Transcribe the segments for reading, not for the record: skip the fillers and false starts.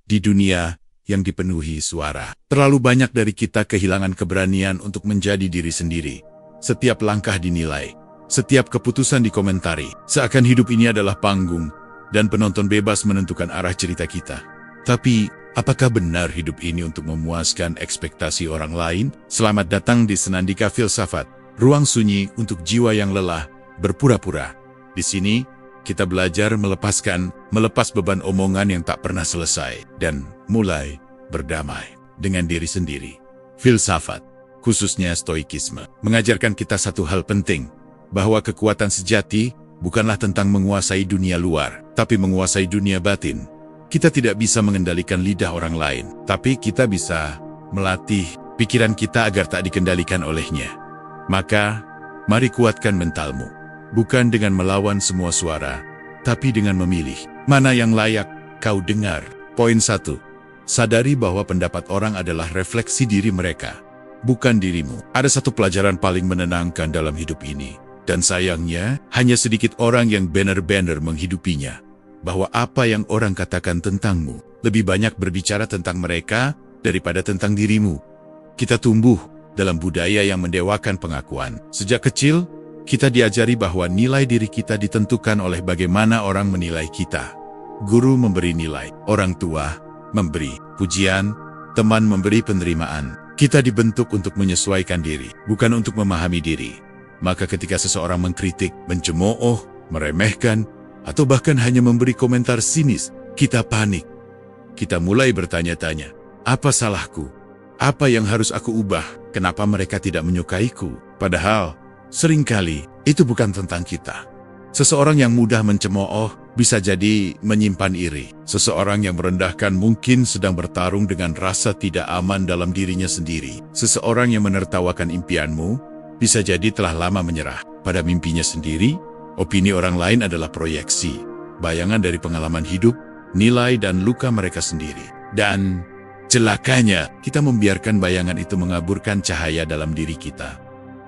di dunia yang dipenuhi suara. Terlalu banyak dari kita kehilangan keberanian untuk menjadi diri sendiri. Setiap langkah dinilai, setiap keputusan dikomentari, seakan hidup ini adalah panggung, dan penonton bebas menentukan arah cerita kita. Tapi, apakah benar hidup ini untuk memuaskan ekspektasi orang lain? Selamat datang di Senandika Filsafat, ruang sunyi untuk jiwa yang lelah, berpura-pura. Di sini, kita belajar melepas beban omongan yang tak pernah selesai, dan mulai berdamai dengan diri sendiri. Filsafat, khususnya stoikisme, mengajarkan kita satu hal penting, bahwa kekuatan sejati bukanlah tentang menguasai dunia luar, tapi menguasai dunia batin. Kita tidak bisa mengendalikan lidah orang lain, tapi kita bisa melatih pikiran kita agar tak dikendalikan olehnya. Maka, mari kuatkan mentalmu. Bukan dengan melawan semua suara, tapi dengan memilih mana yang layak kau dengar. Poin 1. Sadari bahwa pendapat orang adalah refleksi diri mereka, bukan dirimu. Ada satu pelajaran paling menenangkan dalam hidup ini, dan sayangnya, hanya sedikit orang yang benar-benar menghidupinya. Bahwa apa yang orang katakan tentangmu, lebih banyak berbicara tentang mereka daripada tentang dirimu. Kita tumbuh dalam budaya yang mendewakan pengakuan. Sejak kecil, kita diajari bahwa nilai diri kita ditentukan oleh bagaimana orang menilai kita. Guru memberi nilai, orang tua memberi pujian, teman memberi penerimaan. Kita dibentuk untuk menyesuaikan diri, bukan untuk memahami diri. Maka ketika seseorang mengkritik, mencemooh, meremehkan, atau bahkan hanya memberi komentar sinis, kita panik. Kita mulai bertanya-tanya, apa salahku? Apa yang harus aku ubah? Kenapa mereka tidak menyukaiku? Padahal, seringkali, itu bukan tentang kita. Seseorang yang mudah mencemooh bisa jadi menyimpan iri. Seseorang yang merendahkan mungkin sedang bertarung dengan rasa tidak aman dalam dirinya sendiri. Seseorang yang menertawakan impianmu bisa jadi telah lama menyerah pada mimpinya sendiri. Opini orang lain adalah proyeksi, bayangan dari pengalaman hidup, nilai dan luka mereka sendiri. Dan celakanya, kita membiarkan bayangan itu mengaburkan cahaya dalam diri kita.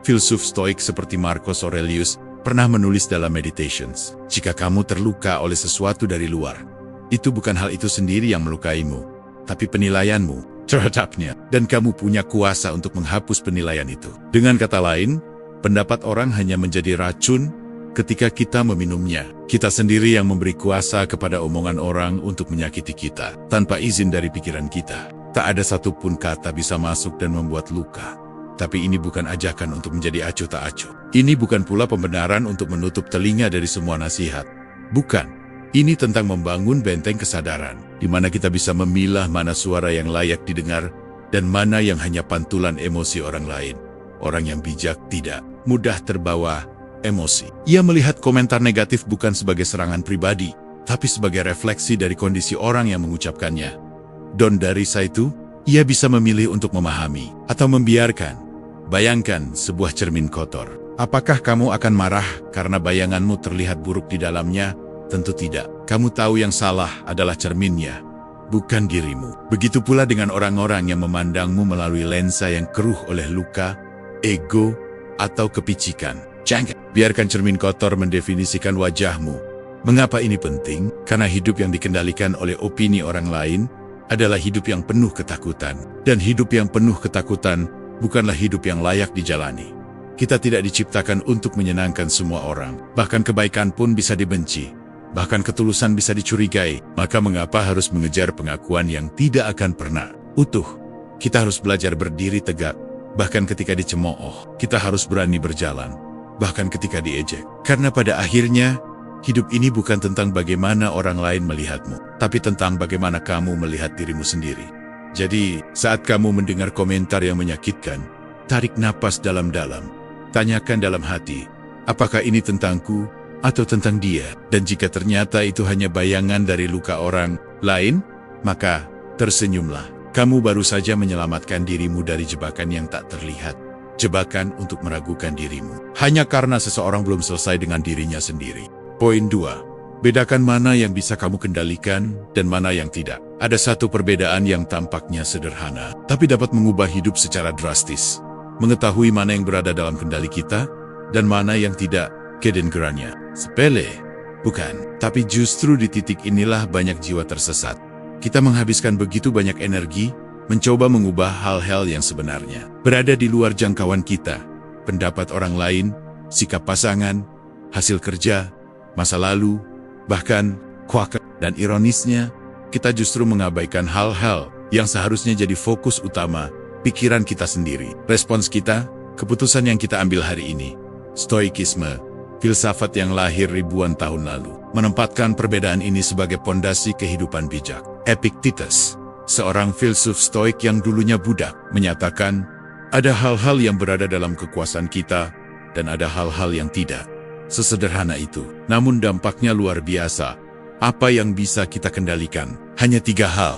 Filsuf stoik seperti Marcus Aurelius pernah menulis dalam Meditations, jika kamu terluka oleh sesuatu dari luar, itu bukan hal itu sendiri yang melukaimu, tapi penilaianmu terhadapnya, dan kamu punya kuasa untuk menghapus penilaian itu. Dengan kata lain, pendapat orang hanya menjadi racun ketika kita meminumnya. Kita sendiri yang memberi kuasa kepada omongan orang untuk menyakiti kita, tanpa izin dari pikiran kita. Tak ada satupun kata bisa masuk dan membuat luka. Tapi ini bukan ajakan untuk menjadi acuh tak acuh. Ini bukan pula pembenaran untuk menutup telinga dari semua nasihat. Bukan. Ini tentang membangun benteng kesadaran, di mana kita bisa memilah mana suara yang layak didengar, dan mana yang hanya pantulan emosi orang lain. Orang yang bijak tidak mudah terbawa emosi. Ia melihat komentar negatif bukan sebagai serangan pribadi, tapi sebagai refleksi dari kondisi orang yang mengucapkannya. Dan dari itu, ia bisa memilih untuk memahami atau membiarkan. Bayangkan sebuah cermin kotor. Apakah kamu akan marah karena bayanganmu terlihat buruk di dalamnya? Tentu tidak. Kamu tahu yang salah adalah cerminnya, bukan dirimu. Begitu pula dengan orang-orang yang memandangmu melalui lensa yang keruh oleh luka, ego, atau kepicikan. Jangan biarkan cermin kotor mendefinisikan wajahmu. Mengapa ini penting? Karena hidup yang dikendalikan oleh opini orang lain adalah hidup yang penuh ketakutan. Dan hidup yang penuh ketakutan bukanlah hidup yang layak dijalani. Kita tidak diciptakan untuk menyenangkan semua orang. Bahkan kebaikan pun bisa dibenci. Bahkan ketulusan bisa dicurigai. Maka mengapa harus mengejar pengakuan yang tidak akan pernah utuh? Kita harus belajar berdiri tegak. Bahkan ketika dicemooh, kita harus berani berjalan. Bahkan ketika diejek. Karena pada akhirnya, hidup ini bukan tentang bagaimana orang lain melihatmu, tapi tentang bagaimana kamu melihat dirimu sendiri. Jadi, saat kamu mendengar komentar yang menyakitkan, tarik napas dalam-dalam. Tanyakan dalam hati, apakah ini tentangku atau tentang dia? Dan jika ternyata itu hanya bayangan dari luka orang lain, maka tersenyumlah. Kamu baru saja menyelamatkan dirimu dari jebakan yang tak terlihat. Jebakan untuk meragukan dirimu. Hanya karena seseorang belum selesai dengan dirinya sendiri. Poin 2. Bedakan mana yang bisa kamu kendalikan dan mana yang tidak. Ada satu perbedaan yang tampaknya sederhana, tapi dapat mengubah hidup secara drastis. Mengetahui mana yang berada dalam kendali kita dan mana yang tidak, kedengarannya sepele. Bukan, tapi justru di titik inilah banyak jiwa tersesat. Kita menghabiskan begitu banyak energi, mencoba mengubah hal-hal yang sebenarnya berada di luar jangkauan kita. Pendapat orang lain, sikap pasangan, hasil kerja, masa lalu, bahkan kuak. Dan ironisnya, kita justru mengabaikan hal-hal yang seharusnya jadi fokus utama pikiran kita sendiri. Respons kita, keputusan yang kita ambil hari ini. Stoikisme, filsafat yang lahir ribuan tahun lalu, menempatkan perbedaan ini sebagai pondasi kehidupan bijak. Epictetus, seorang filsuf stoik yang dulunya budak, menyatakan, ada hal-hal yang berada dalam kekuasaan kita, dan ada hal-hal yang tidak. Sesederhana itu, namun dampaknya luar biasa. Apa yang bisa kita kendalikan? Hanya 3 hal.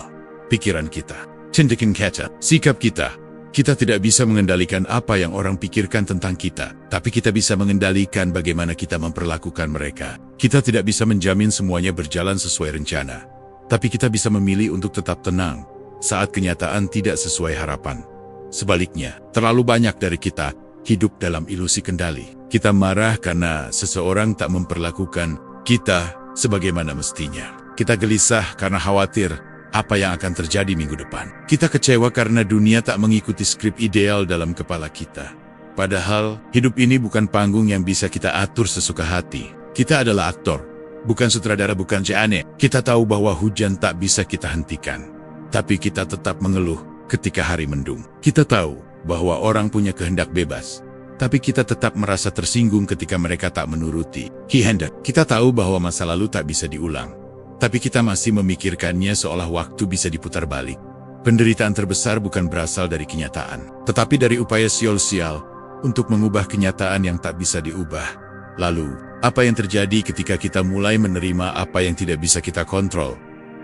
Pikiran kita, tindakan kita, sikap kita. Kita tidak bisa mengendalikan apa yang orang pikirkan tentang kita, tapi kita bisa mengendalikan bagaimana kita memperlakukan mereka. Kita tidak bisa menjamin semuanya berjalan sesuai rencana, tapi kita bisa memilih untuk tetap tenang saat kenyataan tidak sesuai harapan. Sebaliknya, terlalu banyak dari kita hidup dalam ilusi kendali. Kita marah karena seseorang tak memperlakukan kita sebagaimana mestinya. Kita gelisah karena khawatir apa yang akan terjadi minggu depan. Kita kecewa karena dunia tak mengikuti skrip ideal dalam kepala kita. Padahal, hidup ini bukan panggung yang bisa kita atur sesuka hati. Kita adalah aktor, bukan sutradara, bukan jane. Kita tahu bahwa hujan tak bisa kita hentikan, tapi kita tetap mengeluh ketika hari mendung. Kita tahu bahwa orang punya kehendak bebas, tapi kita tetap merasa tersinggung ketika mereka tak menuruti kehendak. Kita tahu bahwa masa lalu tak bisa diulang, tapi kita masih memikirkannya seolah waktu bisa diputar balik. Penderitaan terbesar bukan berasal dari kenyataan, tetapi dari upaya sial-sial untuk mengubah kenyataan yang tak bisa diubah. Lalu, apa yang terjadi ketika kita mulai menerima apa yang tidak bisa kita kontrol?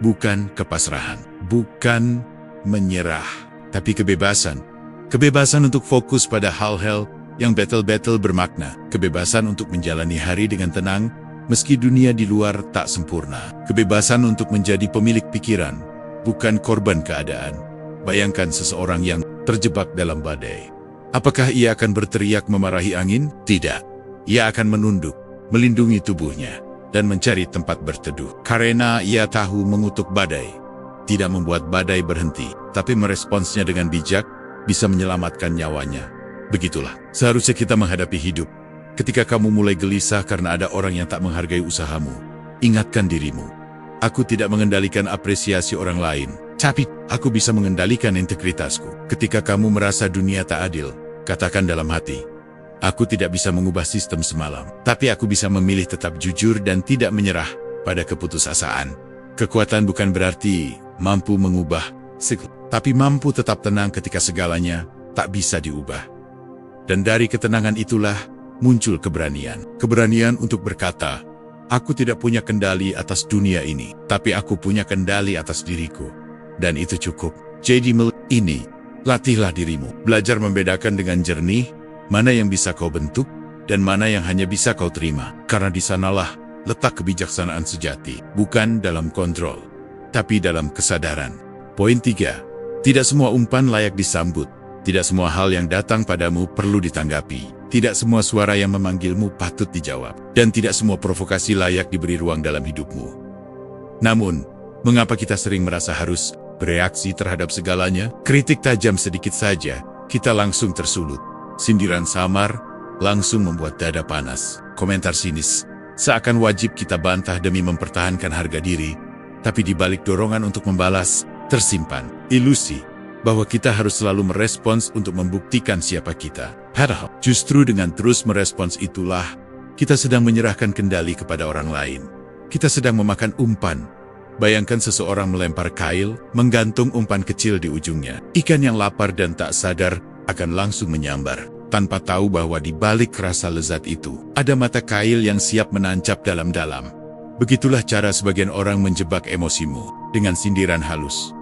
Bukan kepasrahan, bukan menyerah, tapi kebebasan. Kebebasan untuk fokus pada hal-hal yang betul-betul bermakna. Kebebasan untuk menjalani hari dengan tenang, meski dunia di luar tak sempurna. Kebebasan untuk menjadi pemilik pikiran, bukan korban keadaan. Bayangkan seseorang yang terjebak dalam badai. Apakah ia akan berteriak memarahi angin? Tidak. Ia akan menunduk, melindungi tubuhnya, dan mencari tempat berteduh. Karena ia tahu mengutuk badai tidak membuat badai berhenti, tapi meresponsnya dengan bijak bisa menyelamatkan nyawanya. Begitulah seharusnya kita menghadapi hidup. Ketika kamu mulai gelisah karena ada orang yang tak menghargai usahamu, ingatkan dirimu. Aku tidak mengendalikan apresiasi orang lain, tapi aku bisa mengendalikan integritasku. Ketika kamu merasa dunia tak adil, katakan dalam hati, aku tidak bisa mengubah sistem semalam, tapi aku bisa memilih tetap jujur dan tidak menyerah pada keputusasaan. Kekuatan bukan berarti mampu mengubah siklus, tapi mampu tetap tenang ketika segalanya tak bisa diubah. Dan dari ketenangan itulah muncul keberanian. Keberanian untuk berkata, aku tidak punya kendali atas dunia ini, tapi aku punya kendali atas diriku. Dan itu cukup. Jadi ini, latihlah dirimu. Belajar membedakan dengan jernih, mana yang bisa kau bentuk, dan mana yang hanya bisa kau terima. Karena di sanalah letak kebijaksanaan sejati. Bukan dalam kontrol, tapi dalam kesadaran. Poin 3. Tidak semua umpan layak disambut. Tidak semua hal yang datang padamu perlu ditanggapi. Tidak semua suara yang memanggilmu patut dijawab. Dan tidak semua provokasi layak diberi ruang dalam hidupmu. Namun, mengapa kita sering merasa harus bereaksi terhadap segalanya? Kritik tajam sedikit saja, kita langsung tersulut. Sindiran samar, langsung membuat dada panas. Komentar sinis, seakan wajib kita bantah demi mempertahankan harga diri. Tapi di balik dorongan untuk membalas, tersimpan ilusi bahwa kita harus selalu merespons untuk membuktikan siapa kita. Padahal, justru dengan terus merespons itulah, kita sedang menyerahkan kendali kepada orang lain. Kita sedang memakan umpan. Bayangkan seseorang melempar kail, menggantung umpan kecil di ujungnya. Ikan yang lapar dan tak sadar akan langsung menyambar, tanpa tahu bahwa di balik rasa lezat itu, ada mata kail yang siap menancap dalam-dalam. Begitulah cara sebagian orang menjebak emosimu, dengan sindiran halus,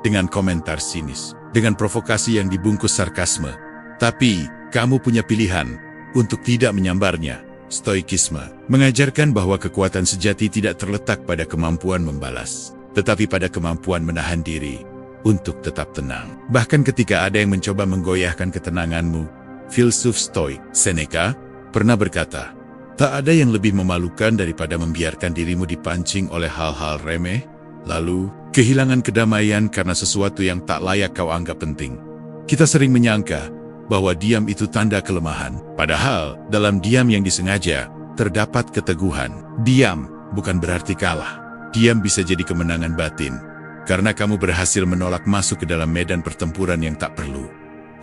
dengan komentar sinis, dengan provokasi yang dibungkus sarkasme. Tapi, kamu punya pilihan untuk tidak menyambarnya. Stoikisme mengajarkan bahwa kekuatan sejati tidak terletak pada kemampuan membalas, tetapi pada kemampuan menahan diri untuk tetap tenang. Bahkan ketika ada yang mencoba menggoyahkan ketenanganmu, filsuf Stoik Seneca pernah berkata, tak ada yang lebih memalukan daripada membiarkan dirimu dipancing oleh hal-hal remeh, lalu Kehilangan kedamaian karena sesuatu yang tak layak kau anggap penting. Kita sering menyangka bahwa diam itu tanda kelemahan. Padahal, dalam diam yang disengaja, terdapat keteguhan. Diam bukan berarti kalah. Diam bisa jadi kemenangan batin. Karena kamu berhasil menolak masuk ke dalam medan pertempuran yang tak perlu.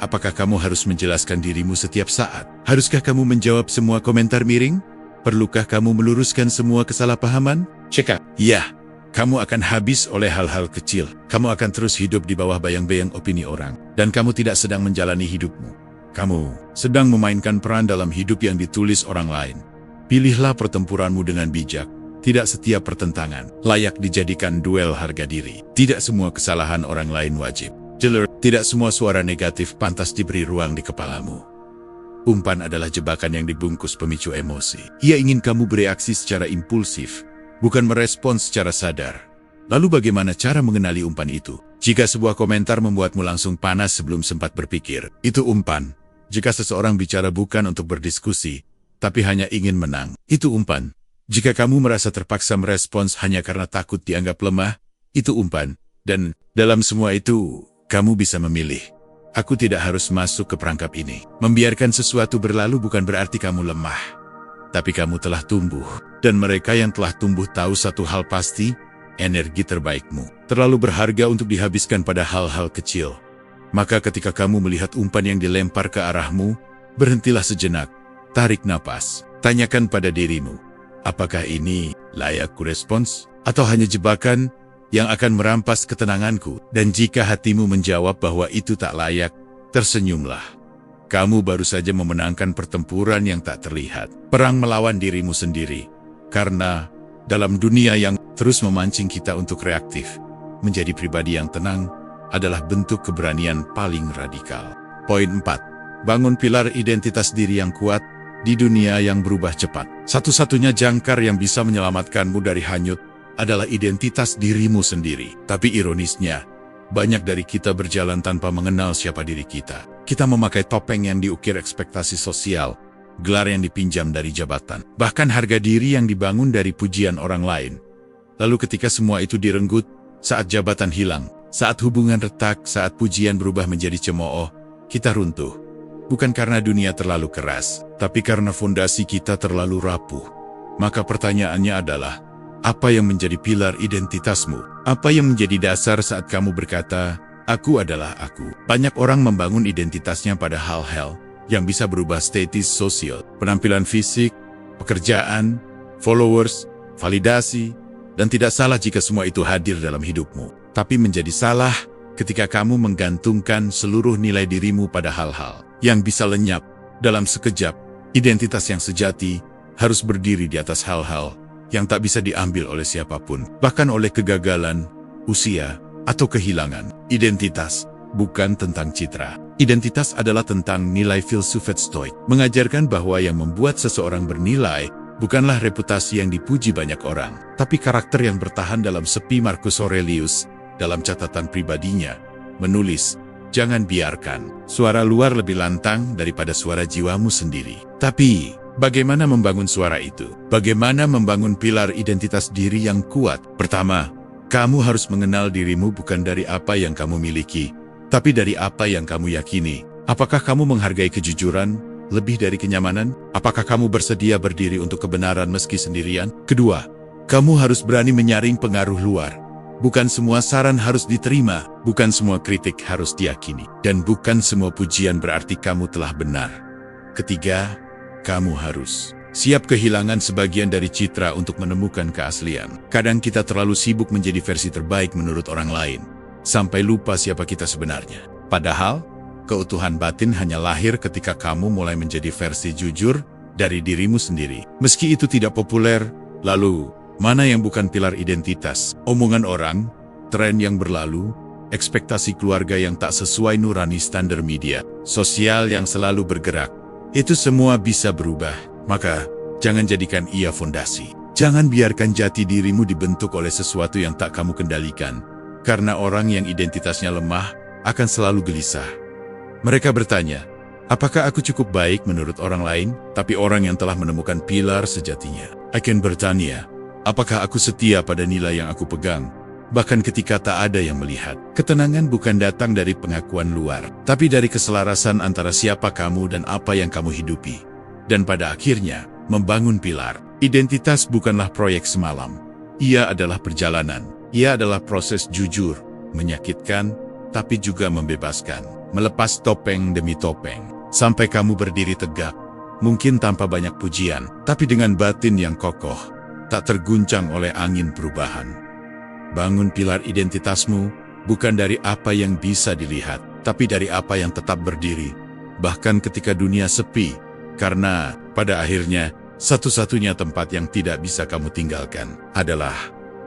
Apakah kamu harus menjelaskan dirimu setiap saat? Haruskah kamu menjawab semua komentar miring? Perlukah kamu meluruskan semua kesalahpahaman? Cekak. Ya, kamu akan habis oleh hal-hal kecil. Kamu akan terus hidup di bawah bayang-bayang opini orang. Dan kamu tidak sedang menjalani hidupmu. Kamu sedang memainkan peran dalam hidup yang ditulis orang lain. Pilihlah pertempuranmu dengan bijak. Tidak setiap pertentangan layak dijadikan duel harga diri. Tidak semua kesalahan orang lain wajib. Tidak semua suara negatif pantas diberi ruang di kepalamu. Umpan adalah jebakan yang dibungkus pemicu emosi. Ia ingin kamu bereaksi secara impulsif, bukan merespons secara sadar. Lalu bagaimana cara mengenali umpan itu? Jika sebuah komentar membuatmu langsung panas sebelum sempat berpikir, itu umpan. Jika seseorang bicara bukan untuk berdiskusi, tapi hanya ingin menang, itu umpan. Jika kamu merasa terpaksa merespons hanya karena takut dianggap lemah, itu umpan. Dan dalam semua itu, kamu bisa memilih. Aku tidak harus masuk ke perangkap ini. Membiarkan sesuatu berlalu bukan berarti kamu lemah. Tapi kamu telah tumbuh. Dan mereka yang telah tumbuh tahu satu hal pasti, energi terbaikmu terlalu berharga untuk dihabiskan pada hal-hal kecil. Maka ketika kamu melihat umpan yang dilempar ke arahmu, berhentilah sejenak, tarik napas, tanyakan pada dirimu, apakah ini layak kurespons? Atau hanya jebakan yang akan merampas ketenanganku? Dan jika hatimu menjawab bahwa itu tak layak, tersenyumlah. Kamu baru saja memenangkan pertempuran yang tak terlihat. Perang melawan dirimu sendiri. Karena dalam dunia yang terus memancing kita untuk reaktif, menjadi pribadi yang tenang adalah bentuk keberanian paling radikal. Poin 4. Bangun pilar identitas diri yang kuat di dunia yang berubah cepat. Satu-satunya jangkar yang bisa menyelamatkanmu dari hanyut adalah identitas dirimu sendiri. Tapi ironisnya, banyak dari kita berjalan tanpa mengenal siapa diri kita. Kita memakai topeng yang diukir ekspektasi sosial, gelar yang dipinjam dari jabatan, bahkan harga diri yang dibangun dari pujian orang lain. Lalu ketika semua itu direnggut, saat jabatan hilang, saat hubungan retak, saat pujian berubah menjadi cemooh, kita runtuh. Bukan karena dunia terlalu keras, tapi karena fondasi kita terlalu rapuh. Maka pertanyaannya adalah, apa yang menjadi pilar identitasmu? Apa yang menjadi dasar saat kamu berkata, aku adalah aku? Banyak orang membangun identitasnya pada hal-hal yang bisa berubah status sosial, penampilan fisik, pekerjaan, followers, validasi, dan tidak salah jika semua itu hadir dalam hidupmu. Tapi menjadi salah ketika kamu menggantungkan seluruh nilai dirimu pada hal-hal yang bisa lenyap dalam sekejap. Identitas yang sejati harus berdiri di atas hal-hal yang tak bisa diambil oleh siapapun, bahkan oleh kegagalan, usia, atau kehilangan. Identitas bukan tentang citra. Identitas adalah tentang nilai filsufat Stoik, mengajarkan bahwa yang membuat seseorang bernilai bukanlah reputasi yang dipuji banyak orang, tapi karakter yang bertahan dalam sepi. Marcus Aurelius, dalam catatan pribadinya, menulis, jangan biarkan suara luar lebih lantang daripada suara jiwamu sendiri. Tapi, bagaimana membangun suara itu? Bagaimana membangun pilar identitas diri yang kuat? Pertama, kamu harus mengenal dirimu bukan dari apa yang kamu miliki, tapi dari apa yang kamu yakini. Apakah kamu menghargai kejujuran lebih dari kenyamanan? Apakah kamu bersedia berdiri untuk kebenaran meski sendirian? Kedua, kamu harus berani menyaring pengaruh luar. Bukan semua saran harus diterima, bukan semua kritik harus diyakini, dan bukan semua pujian berarti kamu telah benar. Ketiga, kamu harus siap kehilangan sebagian dari citra untuk menemukan keaslian. Kadang kita terlalu sibuk menjadi versi terbaik menurut orang lain, sampai lupa siapa kita sebenarnya. Padahal, keutuhan batin hanya lahir ketika kamu mulai menjadi versi jujur dari dirimu sendiri. Meski itu tidak populer, lalu, mana yang bukan pilar identitas? Omongan orang, tren yang berlalu, ekspektasi keluarga yang tak sesuai nurani standar media sosial yang selalu bergerak. Itu semua bisa berubah, maka jangan jadikan ia fondasi. Jangan biarkan jati dirimu dibentuk oleh sesuatu yang tak kamu kendalikan. Karena orang yang identitasnya lemah akan selalu gelisah. Mereka bertanya, apakah aku cukup baik menurut orang lain? Tapi orang yang telah menemukan pilar sejatinya akan bertanya, apakah aku setia pada nilai yang aku pegang? bahkan ketika tak ada yang melihat. Ketenangan bukan datang dari pengakuan luar, tapi dari keselarasan antara siapa kamu dan apa yang kamu hidupi. Dan pada akhirnya, membangun pilar. Identitas bukanlah proyek semalam. Ia adalah perjalanan. Ia adalah proses jujur, menyakitkan, tapi juga membebaskan. Melepas topeng demi topeng, sampai kamu berdiri tegak. Mungkin tanpa banyak pujian, tapi dengan batin yang kokoh, tak terguncang oleh angin perubahan. Bangun pilar identitasmu, bukan dari apa yang bisa dilihat, tapi dari apa yang tetap berdiri, bahkan ketika dunia sepi, karena pada akhirnya, satu-satunya tempat yang tidak bisa kamu tinggalkan adalah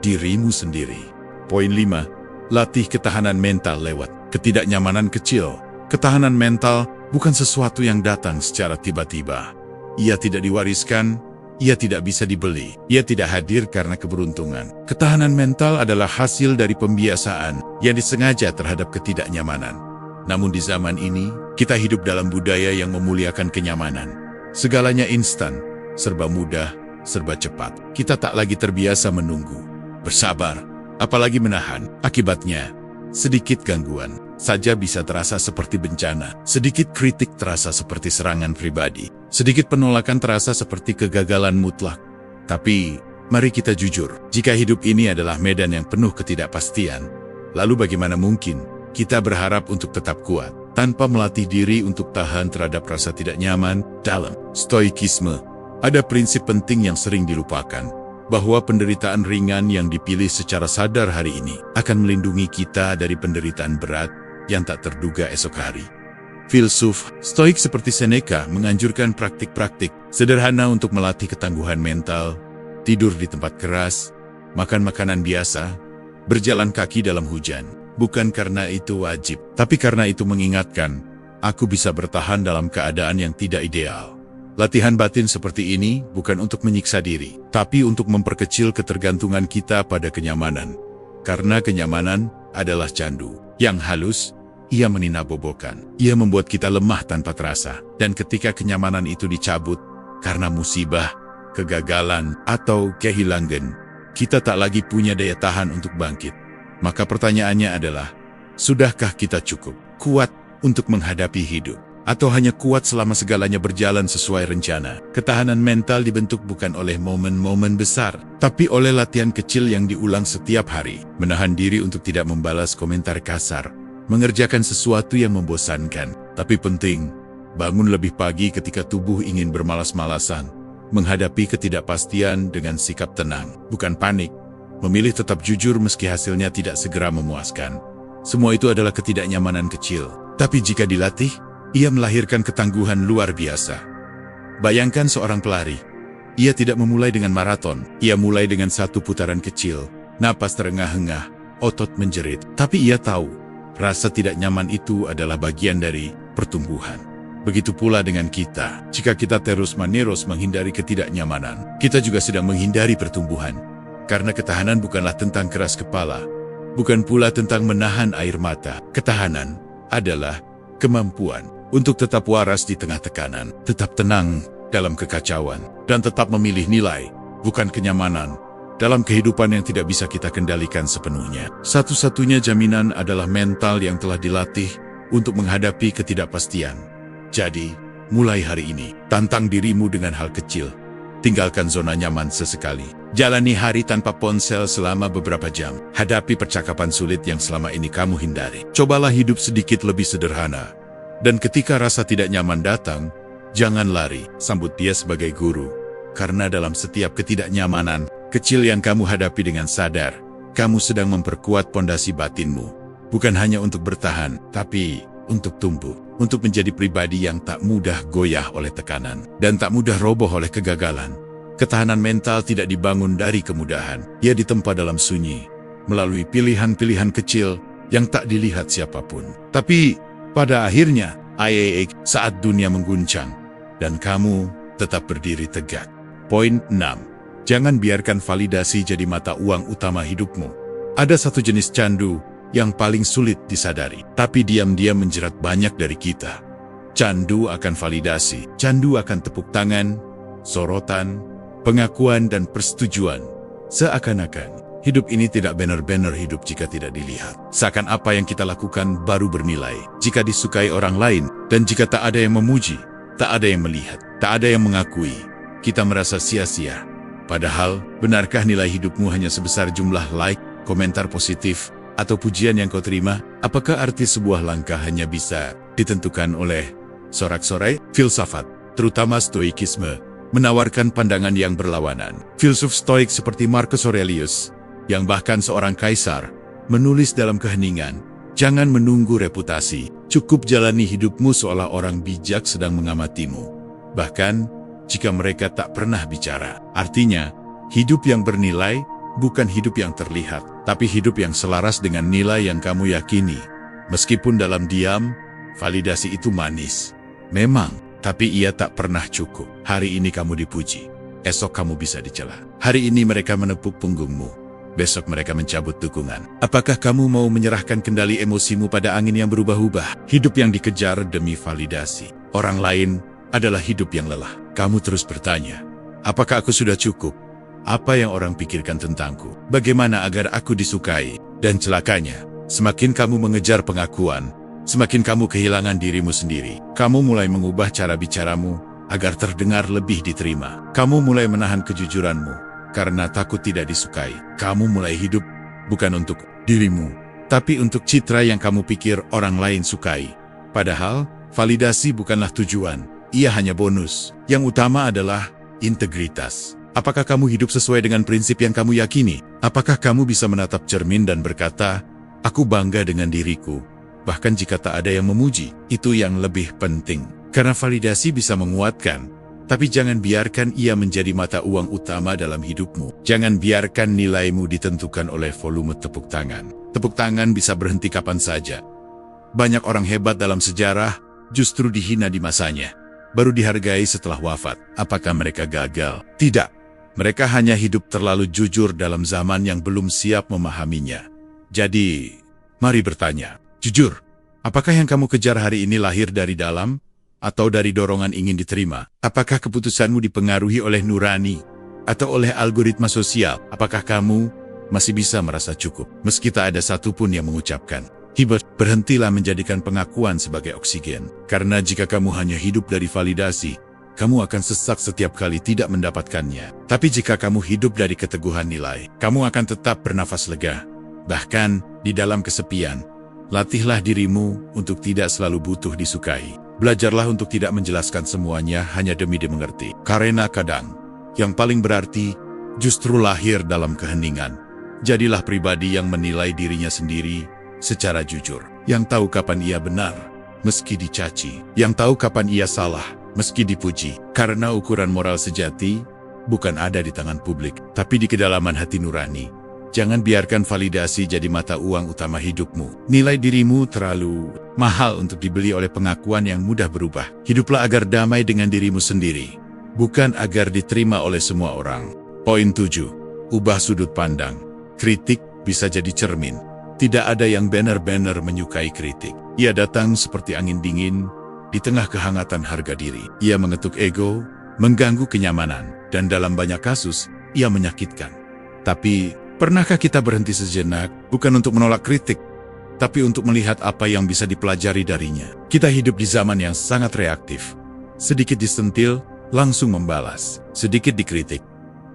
dirimu sendiri. Poin 5. Latih ketahanan mental lewat ketidaknyamanan kecil. Ketahanan mental bukan sesuatu yang datang secara tiba-tiba. Ia tidak diwariskan, ia tidak bisa dibeli, ia tidak hadir karena keberuntungan. Ketahanan mental adalah hasil dari pembiasaan yang disengaja terhadap ketidaknyamanan. Namun di zaman ini, kita hidup dalam budaya yang memuliakan kenyamanan. Segalanya instan, serba mudah, serba cepat. Kita tak lagi terbiasa menunggu, bersabar, apalagi menahan. Akibatnya, sedikit gangguan saja bisa terasa seperti bencana. Sedikit kritik terasa seperti serangan pribadi. Sedikit penolakan terasa seperti kegagalan mutlak. Tapi, mari kita jujur, jika hidup ini adalah medan yang penuh ketidakpastian, lalu bagaimana mungkin kita berharap untuk tetap kuat, tanpa melatih diri untuk tahan terhadap rasa tidak nyaman? Dalam stoikisme, ada prinsip penting yang sering dilupakan, bahwa penderitaan ringan yang dipilih secara sadar hari ini akan melindungi kita dari penderitaan berat yang tak terduga esok hari. Filsuf Stoik seperti Seneca menganjurkan praktik-praktik sederhana untuk melatih ketangguhan mental, tidur di tempat keras, makan makanan biasa, berjalan kaki dalam hujan. Bukan karena itu wajib, tapi karena itu mengingatkan, aku bisa bertahan dalam keadaan yang tidak ideal. Latihan batin seperti ini bukan untuk menyiksa diri, tapi untuk memperkecil ketergantungan kita pada kenyamanan. Karena kenyamanan adalah candu yang halus, ia meninabobokan. Ia membuat kita lemah tanpa terasa. Dan ketika kenyamanan itu dicabut, karena musibah, kegagalan, atau kehilangan, kita tak lagi punya daya tahan untuk bangkit. Maka pertanyaannya adalah, sudahkah kita cukup kuat untuk menghadapi hidup? Atau hanya kuat selama segalanya berjalan sesuai rencana? Ketahanan mental dibentuk bukan oleh momen-momen besar, tapi oleh latihan kecil yang diulang setiap hari. Menahan diri untuk tidak membalas komentar kasar, mengerjakan sesuatu yang membosankan, tapi penting, bangun lebih pagi ketika tubuh ingin bermalas-malasan, menghadapi ketidakpastian dengan sikap tenang, bukan panik, memilih tetap jujur meski hasilnya tidak segera memuaskan. Semua itu adalah ketidaknyamanan kecil, tapi jika dilatih, ia melahirkan ketangguhan luar biasa. Bayangkan seorang pelari. Ia tidak memulai dengan maraton. Ia mulai dengan satu putaran kecil. Napas terengah-engah, otot menjerit. Tapi ia tahu, rasa tidak nyaman itu adalah bagian dari pertumbuhan. Begitu pula dengan kita. Jika kita terus-menerus menghindari ketidaknyamanan, kita juga sedang menghindari pertumbuhan. Karena ketahanan bukanlah tentang keras kepala. Bukan pula tentang menahan air mata. Ketahanan adalah kemampuan untuk tetap waras di tengah tekanan, tetap tenang dalam kekacauan, dan tetap memilih nilai, bukan kenyamanan, dalam kehidupan yang tidak bisa kita kendalikan sepenuhnya. Satu-satunya jaminan adalah mental yang telah dilatih untuk menghadapi ketidakpastian. Jadi, mulai hari ini, tantang dirimu dengan hal kecil. Tinggalkan zona nyaman sesekali. Jalani hari tanpa ponsel selama beberapa jam. Hadapi percakapan sulit yang selama ini kamu hindari. Cobalah hidup sedikit lebih sederhana. Dan ketika rasa tidak nyaman datang, jangan lari, sambut dia sebagai guru. Karena dalam setiap ketidaknyamanan kecil yang kamu hadapi dengan sadar, kamu sedang memperkuat pondasi batinmu. Bukan hanya untuk bertahan, tapi untuk tumbuh. Untuk menjadi pribadi yang tak mudah goyah oleh tekanan, dan tak mudah roboh oleh kegagalan. Ketahanan mental tidak dibangun dari kemudahan. Ia ditempa dalam sunyi, melalui pilihan-pilihan kecil yang tak dilihat siapapun. Tapi, pada akhirnya, saat dunia mengguncang, dan kamu tetap berdiri tegak. Poin 6. Jangan biarkan validasi jadi mata uang utama hidupmu. Ada satu jenis candu yang paling sulit disadari, tapi diam-diam menjerat banyak dari kita. Candu akan validasi, candu akan tepuk tangan, sorotan, pengakuan dan persetujuan. Seakan-akan, Hidup ini tidak benar-benar hidup jika tidak dilihat. Seakan apa yang kita lakukan baru bernilai jika disukai orang lain, dan jika tak ada yang memuji, tak ada yang melihat, tak ada yang mengakui, kita merasa sia-sia. Padahal, benarkah nilai hidupmu hanya sebesar jumlah like, komentar positif, atau pujian yang kau terima? Apakah arti sebuah langkah hanya bisa ditentukan oleh sorak-sorai? Filsafat, terutama stoikisme, menawarkan pandangan yang berlawanan. Filsuf stoik seperti Marcus Aurelius, yang bahkan seorang kaisar, menulis dalam keheningan, jangan menunggu reputasi, cukup jalani hidupmu seolah orang bijak sedang mengamatimu. Bahkan, jika mereka tak pernah bicara. Artinya, hidup yang bernilai bukan hidup yang terlihat, tapi hidup yang selaras dengan nilai yang kamu yakini. Meskipun dalam diam, validasi itu manis. Memang, tapi ia tak pernah cukup. Hari ini kamu dipuji, esok kamu bisa dicela. Hari ini mereka menepuk punggungmu, besok mereka mencabut dukungan. Apakah kamu mau menyerahkan kendali emosimu pada angin yang berubah-ubah? Hidup yang dikejar demi validasi orang lain adalah hidup yang lelah. Kamu terus bertanya, apakah aku sudah cukup? Apa yang orang pikirkan tentangku? Bagaimana agar aku disukai? Dan celakanya, semakin kamu mengejar pengakuan, semakin kamu kehilangan dirimu sendiri. Kamu mulai mengubah cara bicaramu agar terdengar lebih diterima. Kamu mulai menahan kejujuranmu karena takut tidak disukai. Kamu mulai hidup bukan untuk dirimu, tapi untuk citra yang kamu pikir orang lain sukai. Padahal, validasi bukanlah tujuan, ia hanya bonus. Yang utama adalah integritas. Apakah kamu hidup sesuai dengan prinsip yang kamu yakini? Apakah kamu bisa menatap cermin dan berkata, aku bangga dengan diriku, bahkan jika tak ada yang memuji? Itu yang lebih penting. Karena validasi bisa menguatkan, tapi jangan biarkan ia menjadi mata uang utama dalam hidupmu. Jangan biarkan nilaimu ditentukan oleh volume tepuk tangan. Tepuk tangan bisa berhenti kapan saja. Banyak orang hebat dalam sejarah justru dihina di masanya, baru dihargai setelah wafat. Apakah mereka gagal? Tidak. Mereka hanya hidup terlalu jujur dalam zaman yang belum siap memahaminya. Jadi, mari bertanya, jujur, apakah yang kamu kejar hari ini lahir dari dalam, atau dari dorongan ingin diterima? Apakah keputusanmu dipengaruhi oleh nurani, atau oleh algoritma sosial? Apakah kamu masih bisa merasa cukup, meski tak ada satupun yang mengucapkan, Hibert? Berhentilah menjadikan pengakuan sebagai oksigen. Karena jika kamu hanya hidup dari validasi, kamu akan sesak setiap kali tidak mendapatkannya. Tapi jika kamu hidup dari keteguhan nilai, kamu akan tetap bernafas lega. Bahkan, di dalam kesepian, latihlah dirimu untuk tidak selalu butuh disukai. Belajarlah untuk tidak menjelaskan semuanya hanya demi dimengerti. Karena kadang, yang paling berarti, justru lahir dalam keheningan. Jadilah pribadi yang menilai dirinya sendiri secara jujur. Yang tahu kapan ia benar, meski dicaci. Yang tahu kapan ia salah, meski dipuji. Karena ukuran moral sejati bukan ada di tangan publik, tapi di kedalaman hati nurani. Jangan biarkan validasi jadi mata uang utama hidupmu. Nilai dirimu terlalu mahal untuk dibeli oleh pengakuan yang mudah berubah. Hiduplah agar damai dengan dirimu sendiri, bukan agar diterima oleh semua orang. Poin 7. Ubah sudut pandang. Kritik bisa jadi cermin. Tidak ada yang benar-benar menyukai kritik. Ia datang seperti angin dingin di tengah kehangatan harga diri. Ia mengetuk ego, mengganggu kenyamanan, dan dalam banyak kasus, ia menyakitkan. Tapi, pernahkah kita berhenti sejenak, bukan untuk menolak kritik, tapi untuk melihat apa yang bisa dipelajari darinya? Kita hidup di zaman yang sangat reaktif. Sedikit disentil, langsung membalas. Sedikit dikritik,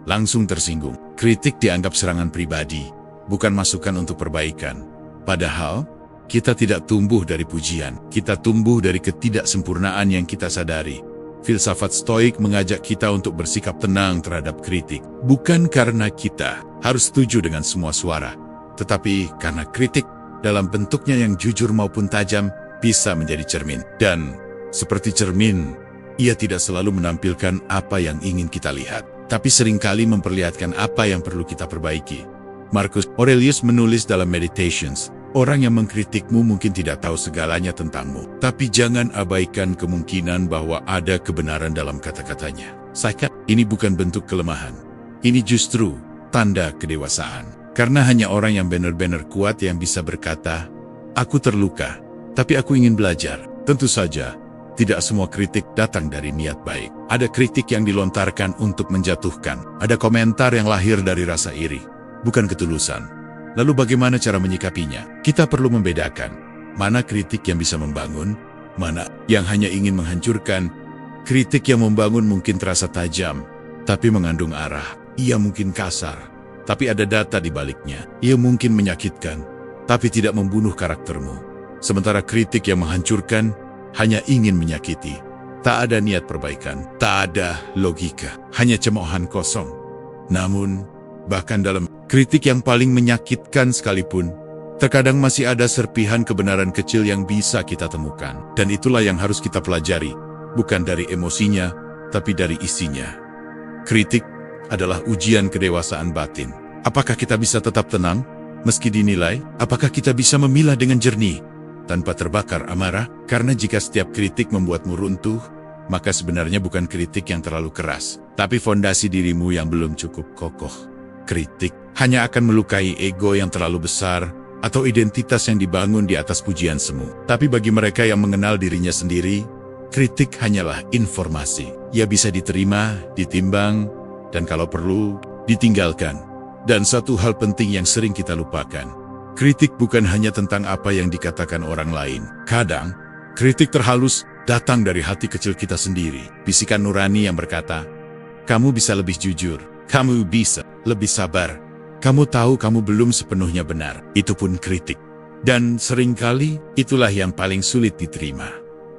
langsung tersinggung. Kritik dianggap serangan pribadi, bukan masukan untuk perbaikan. Padahal, kita tidak tumbuh dari pujian, kita tumbuh dari ketidaksempurnaan yang kita sadari. Filsafat stoik mengajak kita untuk bersikap tenang terhadap kritik. Bukan karena kita harus setuju dengan semua suara, tetapi karena kritik dalam bentuknya yang jujur maupun tajam bisa menjadi cermin. Dan seperti cermin, ia tidak selalu menampilkan apa yang ingin kita lihat, tapi seringkali memperlihatkan apa yang perlu kita perbaiki. Marcus Aurelius menulis dalam Meditations, orang yang mengkritikmu mungkin tidak tahu segalanya tentangmu, tapi jangan abaikan kemungkinan bahwa ada kebenaran dalam kata-katanya. Sikap ini bukan bentuk kelemahan. Ini justru tanda kedewasaan. Karena hanya orang yang benar-benar kuat yang bisa berkata, aku terluka, tapi aku ingin belajar. Tentu saja, tidak semua kritik datang dari niat baik. Ada kritik yang dilontarkan untuk menjatuhkan. Ada komentar yang lahir dari rasa iri. bukan ketulusan. Lalu bagaimana cara menyikapinya? Kita perlu membedakan mana kritik yang bisa membangun, mana yang hanya ingin menghancurkan. Kritik yang membangun mungkin terasa tajam, tapi mengandung arah. Ia mungkin kasar, tapi ada data di baliknya. Ia mungkin menyakitkan, tapi tidak membunuh karaktermu. Sementara kritik yang menghancurkan hanya ingin menyakiti. Tak ada niat perbaikan, tak ada logika, hanya cemoohan kosong. Namun, bahkan dalam kritik yang paling menyakitkan sekalipun, terkadang masih ada serpihan kebenaran kecil yang bisa kita temukan. Dan itulah yang harus kita pelajari, bukan dari emosinya, tapi dari isinya. Kritik adalah ujian kedewasaan batin. Apakah kita bisa tetap tenang, meski dinilai? Apakah kita bisa memilah dengan jernih, tanpa terbakar amarah? Karena jika setiap kritik membuatmu runtuh, maka sebenarnya bukan kritik yang terlalu keras, tapi fondasi dirimu yang belum cukup kokoh. Kritik hanya akan melukai ego yang terlalu besar, atau identitas yang dibangun di atas pujian semu. Tapi bagi mereka yang mengenal dirinya sendiri, kritik hanyalah informasi. Ia bisa diterima, ditimbang, dan kalau perlu, ditinggalkan. Dan satu hal penting yang sering kita lupakan, kritik bukan hanya tentang apa yang dikatakan orang lain. Kadang, kritik terhalus datang dari hati kecil kita sendiri. Bisikan nurani yang berkata, kamu bisa lebih jujur, kamu bisa lebih sabar, kamu tahu kamu belum sepenuhnya benar. Itu pun kritik. Dan seringkali itulah yang paling sulit diterima.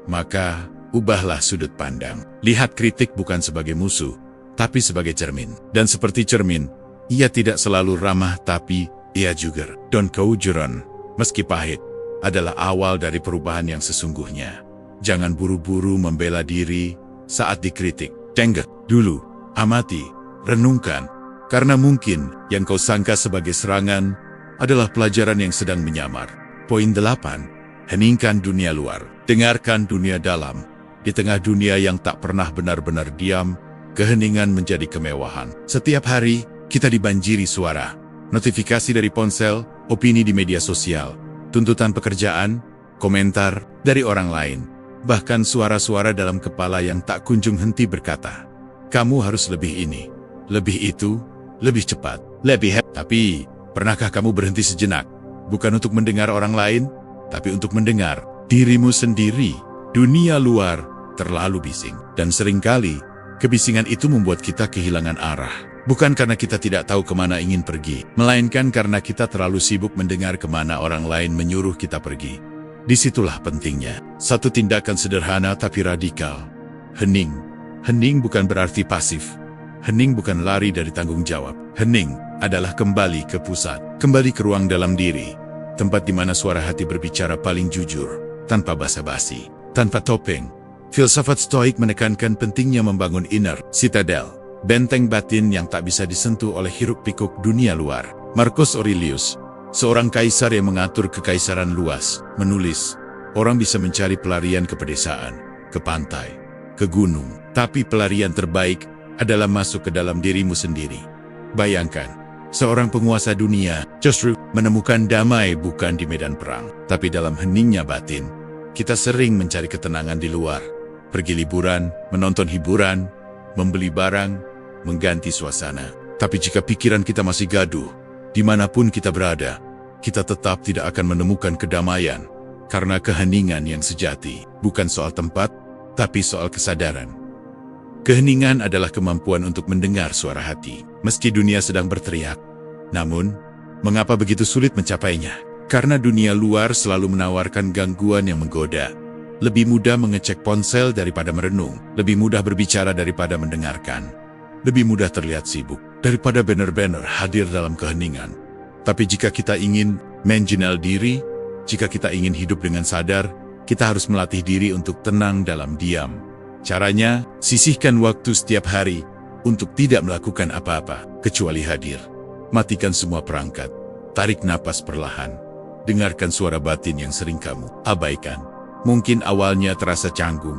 Maka, ubahlah sudut pandang. Lihat kritik bukan sebagai musuh, tapi sebagai cermin. Dan seperti cermin, ia tidak selalu ramah, tapi ia juga don keujuran, meski pahit, adalah awal dari perubahan yang sesungguhnya. Jangan buru-buru membela diri saat dikritik. Tengok dulu, amati, renungkan, karena mungkin yang kau sangka sebagai serangan adalah pelajaran yang sedang menyamar. Poin 8. Heningkan dunia luar, dengarkan dunia dalam. Di tengah dunia yang tak pernah benar-benar diam, keheningan menjadi kemewahan. Setiap hari, kita dibanjiri suara, notifikasi dari ponsel, opini di media sosial, tuntutan pekerjaan, komentar dari orang lain, bahkan suara-suara dalam kepala yang tak kunjung henti berkata, kamu harus lebih ini, lebih itu, lebih cepat, lebih hebat. Tapi, pernahkah kamu berhenti sejenak? Bukan untuk mendengar orang lain, tapi untuk mendengar dirimu sendiri. Dunia luar terlalu bising, dan seringkali kebisingan itu membuat kita kehilangan arah. Bukan karena kita tidak tahu kemana ingin pergi, melainkan karena kita terlalu sibuk mendengar kemana orang lain menyuruh kita pergi. Disitulah pentingnya satu tindakan sederhana tapi radikal. Hening. Hening bukan berarti pasif. Hening bukan lari dari tanggung jawab. Hening adalah kembali ke pusat, kembali ke ruang dalam diri, tempat di mana suara hati berbicara paling jujur, tanpa basa-basi, tanpa topeng. Filsafat Stoik menekankan pentingnya membangun inner citadel, benteng batin yang tak bisa disentuh oleh hiruk-pikuk dunia luar. Marcus Aurelius, seorang kaisar yang mengatur kekaisaran luas, menulis, orang bisa mencari pelarian ke pedesaan, ke pantai, ke gunung, tapi pelarian terbaik adalah masuk ke dalam dirimu sendiri. Bayangkan, seorang penguasa dunia justru menemukan damai bukan di medan perang, tapi dalam heningnya batin. Kita sering mencari ketenangan di luar, pergi liburan, menonton hiburan, membeli barang, mengganti suasana. Tapi jika pikiran kita masih gaduh, dimanapun kita berada, kita tetap tidak akan menemukan kedamaian, karena keheningan yang sejati bukan soal tempat, tapi soal kesadaran. Keheningan adalah kemampuan untuk mendengar suara hati, meski dunia sedang berteriak. Namun, mengapa begitu sulit mencapainya? Karena dunia luar selalu menawarkan gangguan yang menggoda. Lebih mudah mengecek ponsel daripada merenung, lebih mudah berbicara daripada mendengarkan, lebih mudah terlihat sibuk daripada benar-benar hadir dalam keheningan. Tapi jika kita ingin mengenal diri, jika kita ingin hidup dengan sadar, kita harus melatih diri untuk tenang dalam diam. Caranya, sisihkan waktu setiap hari untuk tidak melakukan apa-apa, kecuali hadir. Matikan semua perangkat, tarik napas perlahan, dengarkan suara batin yang sering kamu abaikan. Mungkin awalnya terasa canggung,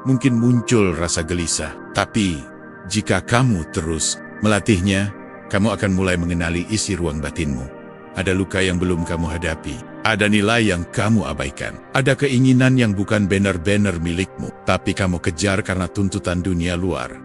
mungkin muncul rasa gelisah, tapi jika kamu terus melatihnya, kamu akan mulai mengenali isi ruang batinmu. Ada luka yang belum kamu hadapi, ada nilai yang kamu abaikan, ada keinginan yang bukan benar-benar milikmu, tapi kamu kejar karena tuntutan dunia luar.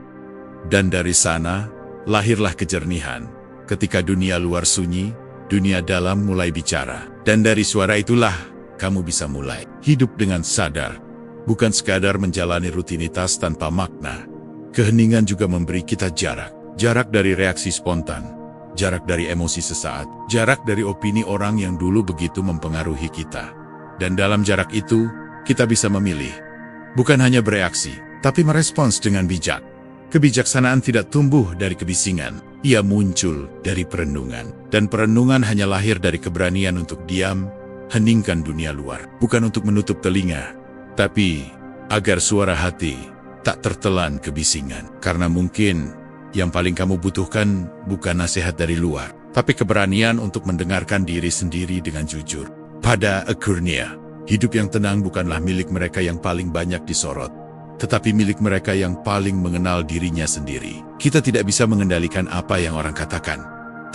Dan dari sana, lahirlah kejernihan. Ketika dunia luar sunyi, dunia dalam mulai bicara. Dan dari suara itulah, kamu bisa mulai hidup dengan sadar. Bukan sekadar menjalani rutinitas tanpa makna. Keheningan juga memberi kita jarak. Jarak dari reaksi spontan. Jarak dari emosi sesaat. Jarak dari opini orang yang dulu begitu mempengaruhi kita. Dan dalam jarak itu, kita bisa memilih. Bukan hanya bereaksi, tapi merespons dengan bijak. Kebijaksanaan tidak tumbuh dari kebisingan. Ia muncul dari perenungan. Dan perenungan hanya lahir dari keberanian untuk diam, heningkan dunia luar. Bukan untuk menutup telinga, tapi agar suara hati tak tertelan kebisingan. Karena mungkin yang paling kamu butuhkan bukan nasihat dari luar, tapi keberanian untuk mendengarkan diri sendiri dengan jujur. Pada akhirnya, hidup yang tenang bukanlah milik mereka yang paling banyak disorot, tetapi milik mereka yang paling mengenal dirinya sendiri. Kita tidak bisa mengendalikan apa yang orang katakan,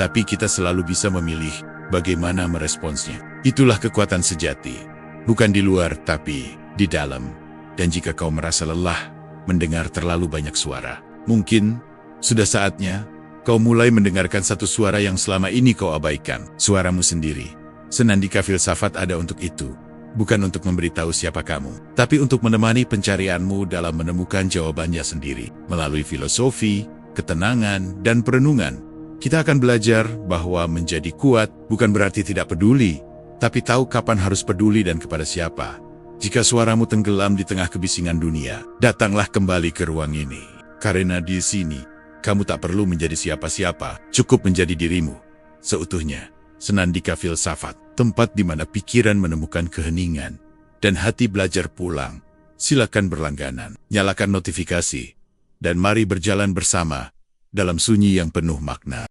tapi kita selalu bisa memilih bagaimana meresponsnya. Itulah kekuatan sejati, bukan di luar tapi di dalam. Dan jika kau merasa lelah mendengar terlalu banyak suara, mungkin sudah saatnya kau mulai mendengarkan satu suara yang selama ini kau abaikan. Suaramu sendiri. Senandika Filsafat ada untuk itu. Bukan untuk memberitahu siapa kamu, tapi untuk menemani pencarianmu dalam menemukan jawabannya sendiri. Melalui filosofi, ketenangan, dan perenungan, kita akan belajar bahwa menjadi kuat bukan berarti tidak peduli, tapi tahu kapan harus peduli dan kepada siapa. Jika suaramu tenggelam di tengah kebisingan dunia, datanglah kembali ke ruang ini. Karena di sini, kamu tak perlu menjadi siapa-siapa, cukup menjadi dirimu seutuhnya. Senandika Filsafat, tempat di mana pikiran menemukan keheningan dan hati belajar pulang. Silakan berlangganan, nyalakan notifikasi, dan mari berjalan bersama dalam sunyi yang penuh makna.